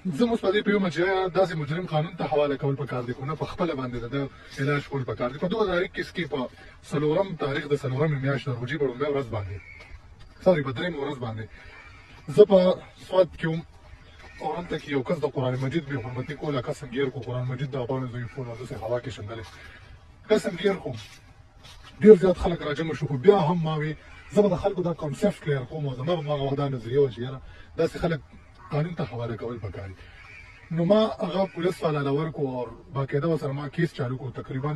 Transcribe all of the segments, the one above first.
زه اوس په دې پوهېږم چې داسې مجرم قانون ته حواله کول پکار دي، خو نه په خپله باندې د ده علاج کول پکار دي. په 2021 کې په 4 تاریخ د 4 میاشت د روژې په لومړۍ ورځ باندې په 3 ورځ باندې زه په سوات کې وم او هلته کې یو کس د قرآن مجید بې حرمتي کوله، قسم ګیر کو قرآن مجید د افغان ضعیفونه داسې هوا کې شیندلې، قسم ګیر کو ډېر زیات خلک راجمع شو. خو بیا هم ما وی زه به د خلکو دا کانسپټ کلیر کوم او زما به هماغه وخت دا نظریه وه چې یاره داسې خلک قانون ته حواله کول پکار دي. نو ما هغه پولیس والا له ورکو او باقاعده ورسره ما کیس چالو کړو، تقریبا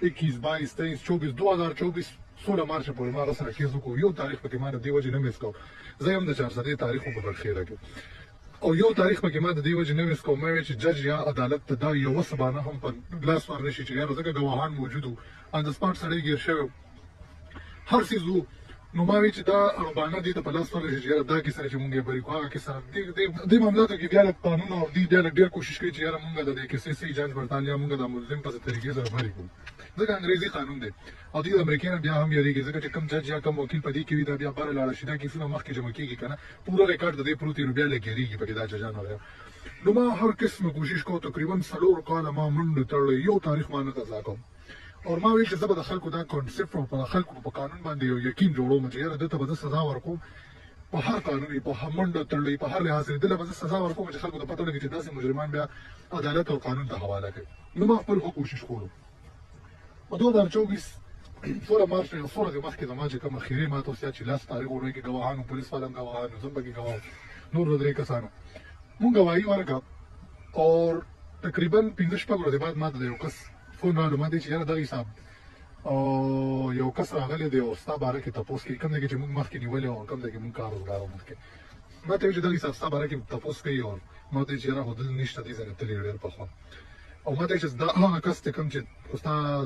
21 22 23 24 2024 16 مارچ پورې ما هغه سره کیس وکړو. یو تاریخ پکې ما د دې وجې نه میس کړو، زه هم د 400 تاریخ په برخیره کې او یو تاریخ پکې ما د دې وجې نه میس کړو. ما وی چې جج یا عدالت ته دا یوه سبانه هم په لاس ورنشي چې یاره ځکه ګواهان موجود وو، ان د سپاټ سړی ګیر شوی هر څیز وو. نو ما وی چې دا ربانه دې ته په لاس ورنشي چې یاره دا کیسه چې مونږ یې بری کړو هغه کیسه دې معاملاتو کې بیا قانون او دې بیا ډېر کوشش کوي چې یاره مونږ د دې کیسې صحیح جانچ پړتال یا مونږ د ملزم په طریقې سره بری کړو، ځکه انګریزي قانون دی او دې د امریکا بیا هم یریږي ځکه چې کم جج یا کم وکیل په دې کې وي دا بیا بهر لاړه شي دا کیسونه مخکې جمع کېږي که نه پوره ریکارډ د دې پروت وي نو بیا لګېږي پکې دا ججان وغیره. نو ما هر قسمه کوشش کوم، تقریبا 4 کاله ما منډې تړلې، یو تاریخ ما نه قضا کوم او ما وی چې زه به د خلکو دا کانسپټ او په خلکو په قانون باندې یو یقین جوړوم چې یاره دته به زه سزا ورکوم په هر قانون په منډه تړلې په هر لحاظ دله به زه سزا ورکوم چې خلکو ته پته لګي چې داسې مجرمان بیا عدالت او قانون ته حواله کوي. نو ما خپل کوشش کوم په 2024 16 مارچ نه 16 د مخکې زما چې کوم اخیری ما توصیه چې لاس تاریخ ورکړي ګواهانو پولیس والا ګواهانو زه پکې ګواه نور درې کسانو مونږ ګواهي ورکړه او تقریبا 15 شپږ ورځې بعد ما ته یو کس فون راغلی ما دې چې یاره دغه حساب او یو کس راغلی دی او ستا باره کې تپوس کوي کوم ځای کې چې مونږ مخکې نیولې او کوم ځای کې مونږ کار روزګار مخکې ما ته ویل چې دغه حساب ستا باره کې تپوس کوي او ما ته چې یاره خو دلته نشته دې ځای نه تللی ډېر پخوا او ما ته چې دا هغه کس دی کوم چې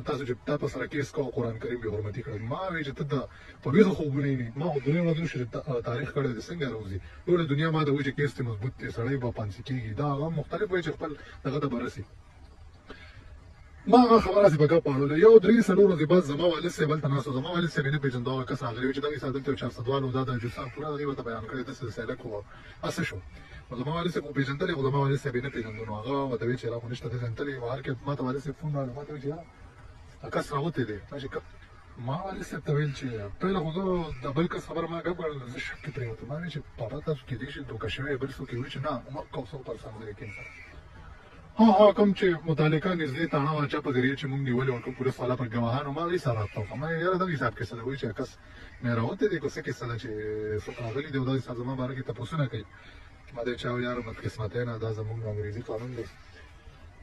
تاسو چې تا په سره کیس کوه قرآن کریم بې حرمتي کړی ما وایي چې ته د په ویښه خوبونه وینې ما خو درې ورځې شو چې تاریخ کړی دی څنګه راوځي ټوله دنیا ما ته وایي چې کیس دې مضبوط دی سړی به پانسي کېږي دا هغه مختلف وایي چې خپل دغه ته به رسي. ما هغه خبره چې په ګپ اړوله یو 3 ورځې بعد زما والد صاحب هلته ناست و زما والد صاحب یې نه پېژنده هغه کس راغلی و چې دغه دلته یو 400 والو دا د جوسان پوره هغې ورته بیان کړی داسې سیلک و هسې شو نو زما والد صاحب وپېژندلی خو زما والد صاحب یې نه پېژنده نو هغه ورته ویل چې یاره خو نشته دلته تللی بهر کې ما ته والد صاحب فون راغلی ما ته ویل چې یاره کس راوتی دی ما والد صاحب ته ویل چې پهله خو زه د بل کس خبره ما ګپ ګڼله زه شک کې پرېوتم ما ویل چې بابا تاسو کېدای شي دوکه شوی بل څوک یې ویل چې نه عمر کو 100% زه یقین سره ها کوم چې متعلقه نږدې تاڼه واچه په ذریعه چې مونږ نیولې وه کوم پولیس والا پر ګواهانو ما هغې سره رابطه وکړه ما یاره دغه حساب کیسه ده وایي چې کس مې راوتی دی که څه کیسه ده چې څوک راغلي دی او دغه حساب زما باره کې تپوسونه کوي ما ته چا یاره بدقسمتۍ نه دا زموږ انګریزي قانون دی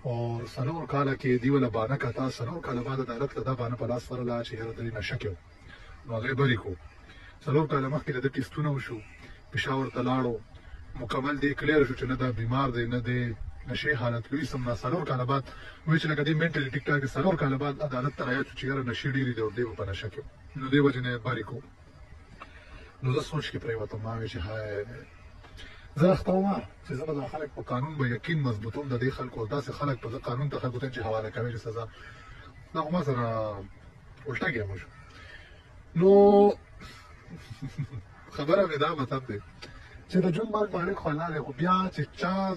او 4 کاله کې دې وله بانه کته 4 کاله بعد عدالت ته دا بانه په لاس ورله چې یاره دې نشه کې نو هغې بري کړو 4 کاله مخکې د ده ټېسټونه وشو پېښور ته لاړو مکمل دې کلیر شو چې نه دا بیمار دی نه دی نشې حالت کوي سم نه 4 کاله بعد وایي چې لکه دې منټلي ټیک ټاک 4 کاله بعد عدالت ته رایاد شو چې یاره نشې ډېرې دي او دې به په نشه کې نو دې وجې نه یې باري کړو نو زه سوچ کې پرېوتم ما وایي چې هی زه اخته وم چې زه به دا خلک په قانون به یقین مضبوطوم د دې خلکو داسې خلک به زه قانون ته خلکو ته چې حواله کوي چې سزا دا خو ما سره الټه ګیم وشو نو خبره مې دا مطلب دی چې د جون مارک مالک خو الله دی خو بیا چې چا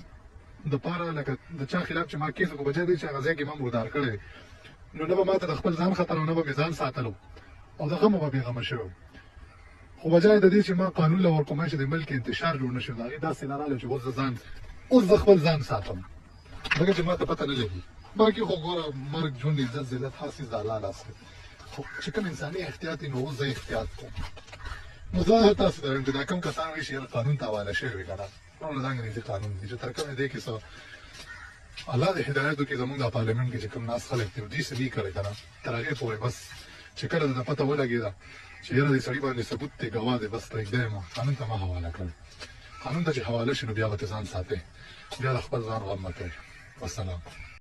دپاره لکه د چا خلاف چې ما کیس وکړو بجای دی چې هغه ځای کې ما مردار کړی نو نه به ما ته د خپل ځان خطر او نه به مې ځان ساتلو او د غمه به بېغمه شوی خو بجای د دې چې ما قانون له ورکوم چې د ملک انتشار جوړ نه شي د هغې داسې نه راغلی چې اوس زه خپل ځان ساتم ځکه چې ما ته پته نه لګي باقي خو ګوره مرګ ژوند عزت ذلت هر څیز د الله لاس دی خو چې کوم انساني احتیاط وي نو اوس زه احتیاط کوم نو زه تاسو ته وایم چې دا کوم کسان وایي چې یاره قانون ته حواله شوي وي که نه ټول دا انګریزي قانون دی چې تر کومې دی کې څه الله دې هدایت وکړي زموږ د پارلمنټ کې چې کوم ناست خلک دي دوی څه دي کړی که نه تر هغې پورې بس چې کله د پته ولګېده چې یاره دې سړي باندې ثبوت دی ګواه دی بس پرېږدی یې قانون ته مه حواله کړئ قانون ته چې حواله شي نو بیا به ځان ساتئ بیا د خپل ځان غم مه کوئ والسلام